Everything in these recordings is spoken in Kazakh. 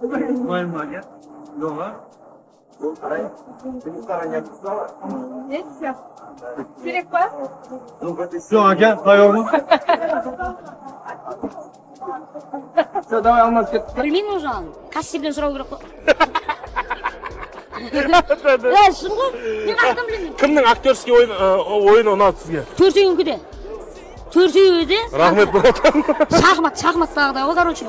Внимание. Дома. Нет, все. Керек па? Все, ага, поем. Все, давай, Алмаз, кет. Білмеймін ұжан. Кассирден сұрау керек қой. Шын ғой? Мен қайдан білемін? Кімнің актерский ойыны ұнады сізге? Төртеуіңкіде. Төртеуі де. Рахмет братан. Шахматтағыдай ғой, короче.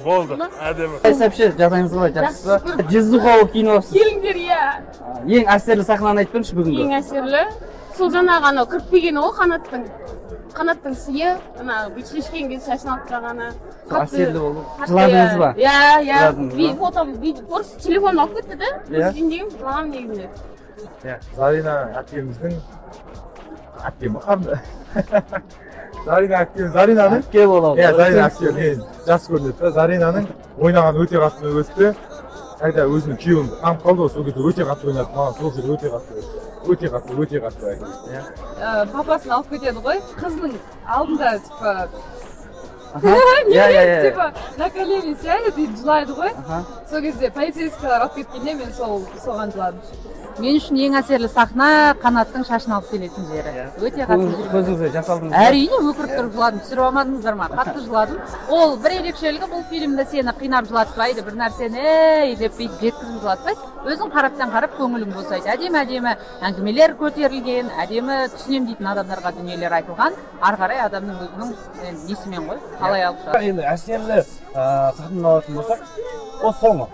Болды, әдемі. Вообще, жағдайыңыз қалай, жақсы ба? Жездухау киносы. Келіңдер, иә. Ең әсерлі сахнаны айтып беріңізші бүгінгі. Ең әсерлі. Сол жаңағы анау кірпегені ғой қанаттың сыйы, ана шешкенге шашын алып тастағаны. Әсерлі болды. Жыладыңыз ба? Иә. Фото, телефон алып кетті де. Үстіндегі жылаған негізінде. Зарина әпкеміздің әпкем қандай? Зарина әпкем, Заринаның Әпке болады. Иә, Зарина әпкем жас көрінеді. Заринаның ойнаған өте қатты өтті. Қайда өзінің күйеуін қамып қалды ғой, сол кезде өте қатты ойнады. Маған сол кезде өте қатты. Папасын алып кетеді ғой, қызының алдында, типа, Иә. на колени сядет и жылайды ғой. Сол кезде полицейскийлер алып кеткенде мен соған жыладым. Мен үшін ең әсерлі сахна қанаттың шашын алып келетін жері. Өте қатты. Көзіңізге жас алдыңыз ба? Әрине өкіріп тұрып жыладым, түсіріп алмадыңыздар ма? Қатты жыладым. Ол бір ерекшелігі бұл фильмде сені қинап жылатпайды, бір нәрсені деп бүйтіп жеткізіп жылатпайды. Өзің қарап көңілің босайды. Әдемі әңгімелер көтерілген, әдемі түсінем дейтін адамдарға дүниелер айтылған. Ары қарай адамның өзінің несімен ғой, қалай алып шығады. Енді әсерлі сахнаны алатын болсақ, ол соңы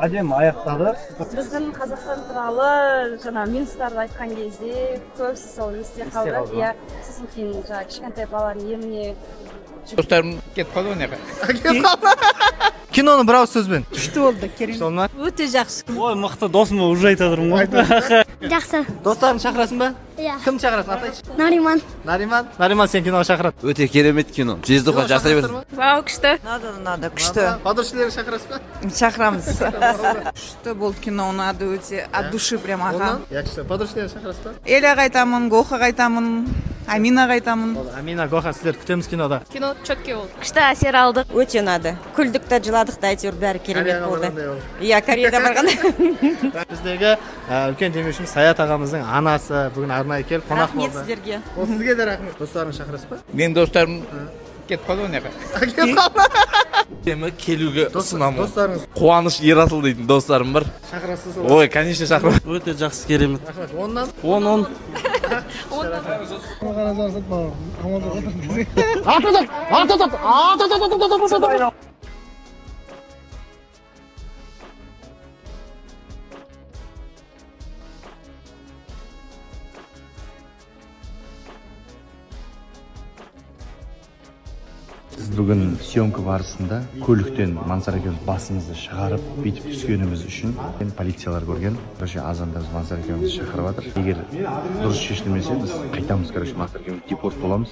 әдемі аяқтады. Біздің Қазақстан туралы жаңа минустарды айтқан кезде көбісі сол есте қалды. Иә, сосын кейін жаңа кішкентай баланың еміне. Достарым кетіп қалды ғой. Кетіп қалды. Киноны бір ауыз сөзбен. Күшті болды, керемет. Сонда? Өте жақсы. Ой, мықты досым уже айтып отырмын ғой. Жақсы. Достарын шақырасың ба? Иә. Кім шақырасың? Атайшы. Нариман Сен киноға шақырады. Өте керемет кино. Жездухан жасай берсін. Вау, күшті. Надо, күшті. Подручныйлерді шақырасыз ба? Шақырамыз. Күшті болды кино, ұнады өте. От души прям аға. Yaxшы. Подручныйлерді шақырасыз ба? Эляға айтамын, Гохаға айтамын, Аминаға айтамын. Амина, Гоха, сіздер күтеміз кинода. Кино четкий болды. Күшті әсер алдық. Өте ұнады. Күлдік та жыладық та әйтеуір бәрі керемет болды. Иә, Кореяға барғанда. Біздегі үлкен демеушіміз Саят ағамыздың анасы бүгін арнайы келіп қонақ болды. Рахмет сіздерге. Ол сізге де рахмет. Достарың шақырасыз ба? Менің достарым кетіп қалды ғой. Кетіп қалды. Темі келуге ұсынамын. Достарыңыз. Қуаныш Ерасыл дейтін достарым бар. Шақырасыз ба? Ой, конечно шақырам. Өте жақсы керемет. Рахмет. 10-нан? 10. Біз бүгін съемка барысында көліктен Мансар екеуміз басымызды шығарып бүйтіп түскеніміз үшін полициялар көрген. Короче, азанда біз Мансар екеуміз шақырып жатыр. Егер дұрыс шешілмесе, біз қайтамыз, короче, Мансар екеуміз депорт боламыз.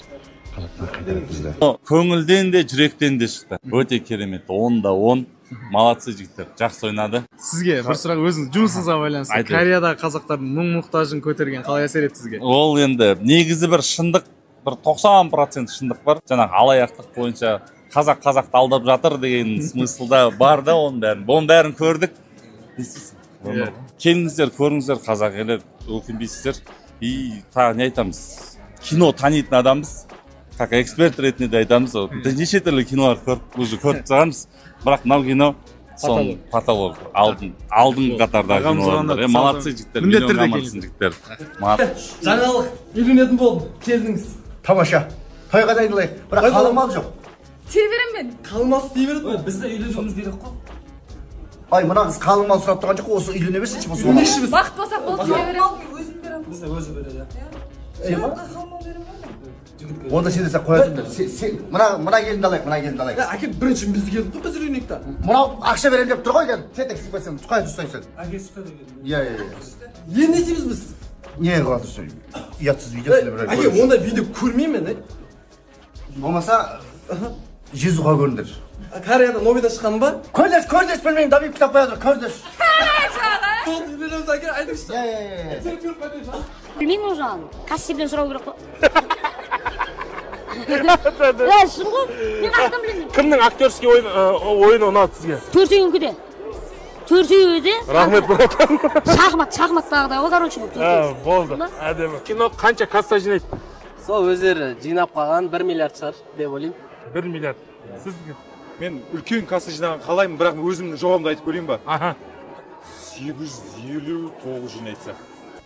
Қазақстан қайтарады бізді. Көңілден де, жүректен де шықты. Өте керемет. 10-да 10. Молодцы жігіттер. Жақсы ойнады. Сізге бір сұрақ өзіңіз жұмысыңызға байланысты. Кореядағы қазақтардың мұң-мұқтажын көтерген қалай әсер етті сізге? Ол енді негізі бір шындық, бір 90% шындық бар. Жаңағы алаяқтық бойынша қазақты алдап жатыр деген смыслда бар да, оның бәрін көрдік. Келіңіздер, көріңіздер, қазақ елі өкінбейсіздер. И тағы не айтамыз? Кино танитын адамбыз. Как эксперт ретінде де айтамыз. Неше түрлі кинолар көріп тұрғанбыз. Бірақ мынау кино сон потолок алдың қатардағы кинолар. Молодцы жігіттер, миллион амансың жігіттер. Жаңалық, үйленетін болдым, келдіңіз. Тамаша. Тойға дайындалайық. Бірақ қалымал жоқ. Тие берем мен. Қалмас дей береді. Бізді үйленуіміз керек қой. Ай, мына қыз қалымал сұрап тұрған жоқ, осы үйлене берсінші бұл суға. Бақыт болсақ болды, тие берем. Өзім берем. Бізді өзі береді. Қалымал берем ба? Онда сен десе қоятын. Мына келінді алайық, Әкел бірінші біз келдік қой, біз үйленейік та. Мынау ақша берем деп тұр ғой, тетек сипасың, тұқай тұстайын сен. Әке сұқай да келдің. Иә. Не істейміз біз? Не қылады сөй? Ұятсыз видео сөйлеп бір. Әке, онда видео көрмеймін, болмаса Жезуға көріңдер. Кореяда новида шыққан ба? Көрдеш білмеймін, дабип кітап қояды, көрдеш. Тоғыз береміз, әке, айтыңызшы. Білмеймін ұжан. Кассирден сұрау керек қой. Шын ғой? Мен қайдан білемін? Кімнің актерский ойыны ұнады сізге? Төртеуіңкіде. төртеуі де Рахмет братан. шахматтағыдай ғой короче. Болды. Әдемі. Кино қанша касса жинайды? Сол өздері жинап қалған 1 миллиард шығар деп ойлаймын. 1 миллиард. Сізге? Мен үлкен касса жинаған қалаймын, бірақ өзімнің жауабымды айтып көрейін ба? 859 жинайтса.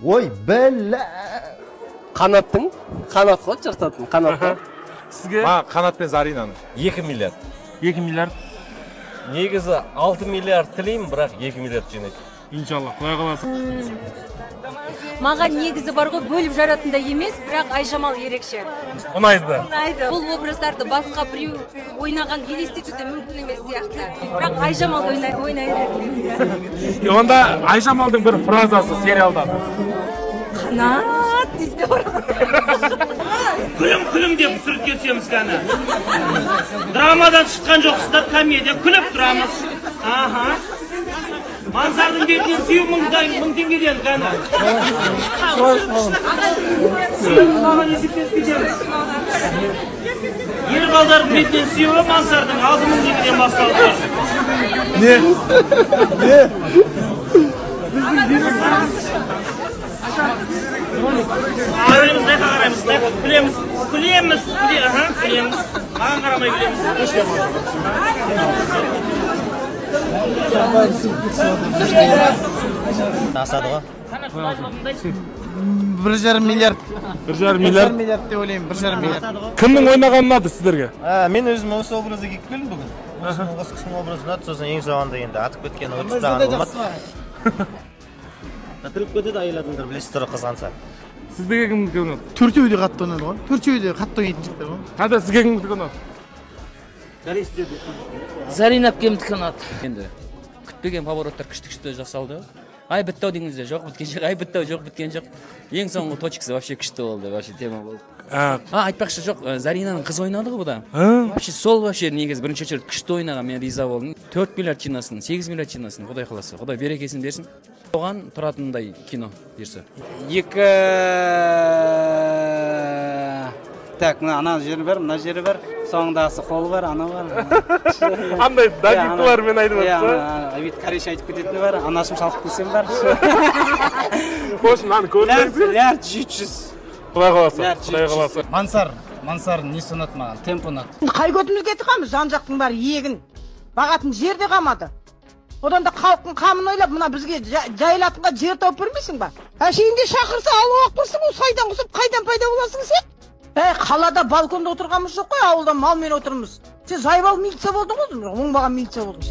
Ой, бәлә. Қанат қой жыртатын, қанат. Сізге? Қанат пен Заринаны. 2 миллиард. 2 миллиард. Негізі 6 миллиард тілеймін, бірақ 2 миллиард жинайды. Иншалла, құдай қаласа. Маған негізі бар ғой, бөліп жаратында емес, бірақ Айжамал ерекше. Ұнайды. Бұл образдарды басқа біреу ойнаған елестетуді мүмкін емес сияқты. Бірақ Айжамал ойнайды. Онда Айжамалдың бір фразасы сериалдан. Қанат дейді бар. Күлім деп сүріп кетсеміз кәні. Драмадан шыққан жоқсыздар, комедия, күліп тұрамыз. Мансардың бетінен сүйу мың теңгеден кәні. Маған есептес кетеміз. Ер балдардың бетінен сүйуі Мансардың 6.000 теңгеден басталды. Не? Қараймыз, күлеміз. Маған қарамай күлеміз. Асады ғой. 1,5 миллиард. 1,5 миллиард деп ойлаймын, 1,5 миллиард. Кімнің ойнағаны ұнады сіздерге? Мен өзім осы образды келіп келдім бүгін. Осы кісінің образы ұнады, сосын ең соғанда енді атып кеткен өтістаған болмады. Атырып кетеді айыл адамдар, білесіздер қызғанса. Сіздерге кімдікі ұнады? Төртеуі де қатты ұнады ғой. Төртеуі де қатты ойнайтын жігіттер ғой. Қандай сізге кімдікі ұнады? Зарина әпкемдікі ұнады. Енді күтпеген повороттар күшті жасалды. Ай бітті деңізде жоқ біткен жоқ, ай бітті жоқ біткен жоқ. Ең соңғы точкасы вообще күшті болды, вообще тема болды. Айтпақшы жоқ, Заринаның қыз ойнады ғой бұда. Вообще сол вообще негізі бірінші очередь күшті ойнаған, мен риза болдым. 4 миллиард жинасын, 8 миллиард жинасын, Құдай қаласа. Құдай берекесін берсін. Оған тұратындай кино берсе. Так, ана жері бар, мына жері бар. Соңындағысы қолы бар, ана бар. Андай дабиттылар мен айтып отырсыз. Айбет Қареш айтып кететіні бар, анашым шалқып келсем бар. Қош, мынаны көрдіңіз? Ләрд 700. Құдай қаласа. Мансар несі ұнады маған, темп ұнады. Қай көтіміз кетті қамыз, жан жақтың бары егін. Бағатын жерде қамады. Одан да халықтың қамын ойлап, мына бізге жайлатынға жер тауып бермейсің ба? Әшейінде шақырса алып оқпырсың, ол сайдан құсып, қайдан пайда боласың сен? Қалада балконда отырғанымыз жоқ қой, ауылда малмен отырмыз. Сен жайбал милиция болдың ғой, оңбаған милиция болдың.